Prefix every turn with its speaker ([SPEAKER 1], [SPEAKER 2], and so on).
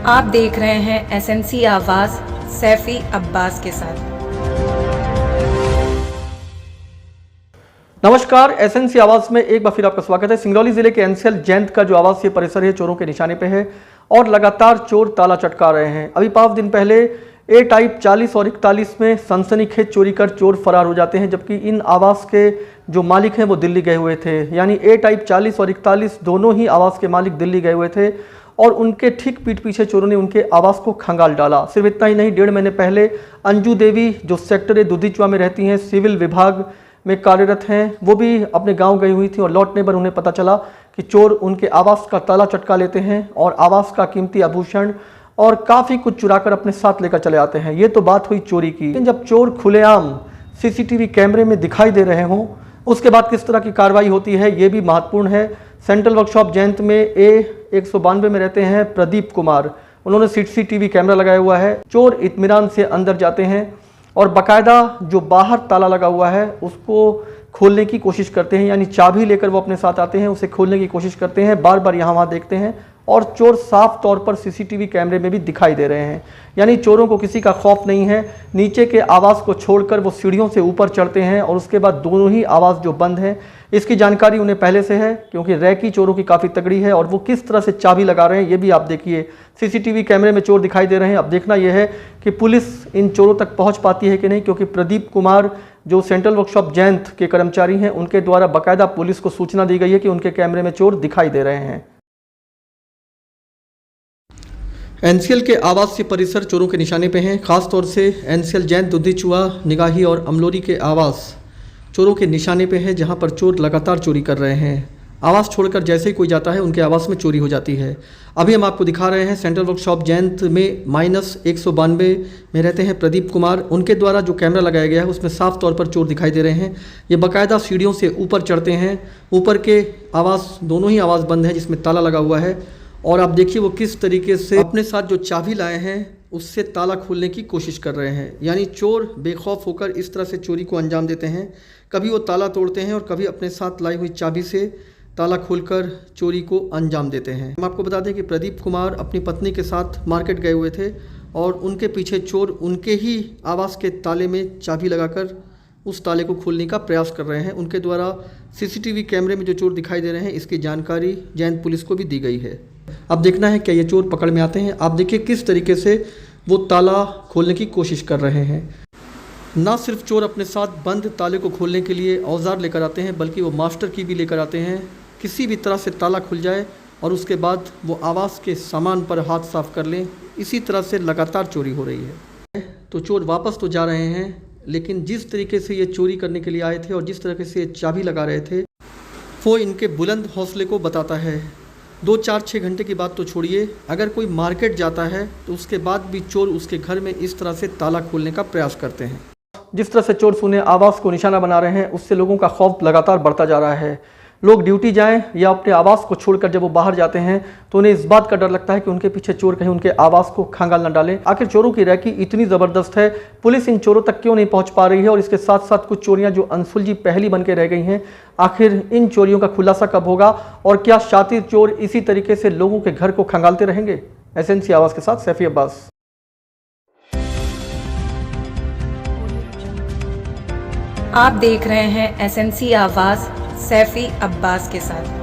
[SPEAKER 1] आप देख रहे हैं एसएनसी आवाज़ सैफी अब्बास के साथ।
[SPEAKER 2] नमस्कार, एसएनसी आवाज़ में एक बार फिर आपका स्वागत है। सिंगरौली जिले के एनसीएल जैंत का जो आवासीय परिसर है चोरों के निशाने पे है और लगातार चोर ताला चटका रहे हैं। अभी 5 दिन पहले ए टाइप 40 और 41 में सनसनीखेज चोरी कर चोर फरार हो जाते हैं, जबकि इन आवास के जो मालिक हैं वो दिल्ली गए हुए थे। यानी ए टाइप 40 और 41 दोनों ही आवास के मालिक दिल्ली गए हुए थे और उनके ठीक पीठ पीछे चोरों ने उनके आवास को खंगाल डाला। सिर्फ इतना ही नहीं, 1.5 महीने पहले अंजू देवी जो सेक्टर दुधीचुआ में रहती हैं, सिविल विभाग में कार्यरत हैं, वो भी अपने गांव गई हुई थी और लौटने पर उन्हें पता चला कि चोर उनके आवास का ताला चटका लेते हैं और आवास का कीमती आभूषण और काफ़ी कुछ चुराकर अपने साथ लेकर चले आते हैं। ये तो बात हुई चोरी की, लेकिन जब चोर खुलेआम सीसीटीवी कैमरे में दिखाई दे रहे हों उसके बाद किस तरह की कार्रवाई होती है ये भी महत्वपूर्ण है। सेंट्रल वर्कशॉप जैंत में A192 में रहते हैं प्रदीप कुमार। उन्होंने सीसीटीवी कैमरा लगाया हुआ है। चोर इत्मीनान से अंदर जाते हैं और बाकायदा जो बाहर ताला लगा हुआ है उसको खोलने की कोशिश करते हैं, यानी चाबी लेकर वो अपने साथ आते हैं, उसे खोलने की कोशिश करते हैं, बार बार यहाँ वहाँ देखते हैं और चोर साफ तौर पर सीसीटीवी कैमरे में भी दिखाई दे रहे हैं। यानी चोरों को किसी का खौफ नहीं है। नीचे के आवास को छोड़कर वो सीढ़ियों से ऊपर चढ़ते हैं और उसके बाद दोनों ही आवास जो बंद हैं इसकी जानकारी उन्हें पहले से है, क्योंकि रैकी चोरों की काफ़ी तगड़ी है और वो किस तरह से चाबी लगा रहे हैं ये भी आप देखिए। सीसीटीवी कैमरे में चोर दिखाई दे रहे हैं। अब देखना यह है कि पुलिस इन चोरों तक पहुंच पाती है कि नहीं, क्योंकि प्रदीप कुमार जो सेंट्रल वर्कशॉप जैंत के कर्मचारी हैं उनके द्वारा बाकायदा पुलिस को सूचना दी गई है कि उनके कैमरे में चोर दिखाई दे रहे हैं। एनसीएल के आवासीय परिसर चोरों के निशाने पे हैं। खासतौर से एनसीएल जैंत, दुधीचुआ, निगाही और अमलोरी के आवास चोरों के निशाने पे है, जहां पर चोर लगातार चोरी कर रहे हैं। आवास छोड़कर जैसे ही कोई जाता है उनके आवास में चोरी हो जाती है। अभी हम आपको दिखा रहे हैं सेंट्रल वर्कशॉप जैंत में -192 में रहते हैं प्रदीप कुमार। उनके द्वारा जो कैमरा लगाया गया है उसमें साफ तौर पर चोर दिखाई दे रहे हैं। ये बाकायदा सीढ़ियों से ऊपर चढ़ते हैं। ऊपर के आवास, दोनों ही आवास बंद है जिसमें ताला लगा हुआ है और आप देखिए वो किस तरीके से अपने साथ जो चाबी लाए हैं उससे ताला खोलने की कोशिश कर रहे हैं। यानी चोर बेखौफ होकर इस तरह से चोरी को अंजाम देते हैं। कभी वो ताला तोड़ते हैं और कभी अपने साथ लाई हुई चाबी से ताला खोलकर चोरी को अंजाम देते हैं। हम आपको बता दें कि प्रदीप कुमार अपनी पत्नी के साथ मार्केट गए हुए थे और उनके पीछे चोर उनके ही आवास के ताले में चाबी लगाकर उस ताले को खोलने का प्रयास कर रहे हैं। उनके द्वारा सीसीटीवी कैमरे में जो चोर दिखाई दे रहे हैं इसकी जानकारी जैंत पुलिस को भी दी गई है। अब देखना है क्या ये चोर पकड़ में आते हैं। आप देखिए किस तरीके से वो ताला खोलने की कोशिश कर रहे हैं। ना सिर्फ चोर अपने साथ बंद ताले को खोलने के लिए औजार लेकर आते हैं, बल्कि वो मास्टर की भी लेकर आते हैं। किसी भी तरह से ताला खुल जाए और उसके बाद वो आवास के सामान पर हाथ साफ कर लें। इसी तरह से लगातार चोरी हो रही है। तो चोर वापस तो जा रहे हैं, लेकिन जिस तरीके से ये चोरी करने के लिए आए थे और जिस तरीके से ये चाबी लगा रहे थे वो इनके बुलंद हौसले को बताता है। 2, 4, 6 घंटे की बात तो छोड़िए, अगर कोई मार्केट जाता है तो उसके बाद भी चोर उसके घर में इस तरह से ताला खोलने का प्रयास करते हैं। जिस तरह से चोर सुने आवास को निशाना बना रहे हैं उससे लोगों का खौफ लगातार बढ़ता जा रहा है। लोग ड्यूटी जाएं या अपने आवास को छोड़कर जब वो बाहर जाते हैं तो उन्हें इस बात का डर लगता है कि उनके पीछे चोर कहीं उनके आवास को खंगाल न डालें। आखिर चोरों की रैकी इतनी ज़बरदस्त है, पुलिस इन चोरों तक क्यों नहीं पहुंच पा रही है? और इसके साथ साथ कुछ चोरियां जो अनसुलझी पहेली बन के रह गई हैं, आखिर इन चोरियों का खुलासा कब होगा और क्या शातिर चोर इसी तरीके से लोगों के घर को खंगालते रहेंगे? एसएनसी आवाज़ के साथ सैफी अब्बास।
[SPEAKER 1] आप देख रहे हैं एसएनसी आवाज़ सैफी अब्बास के साथ।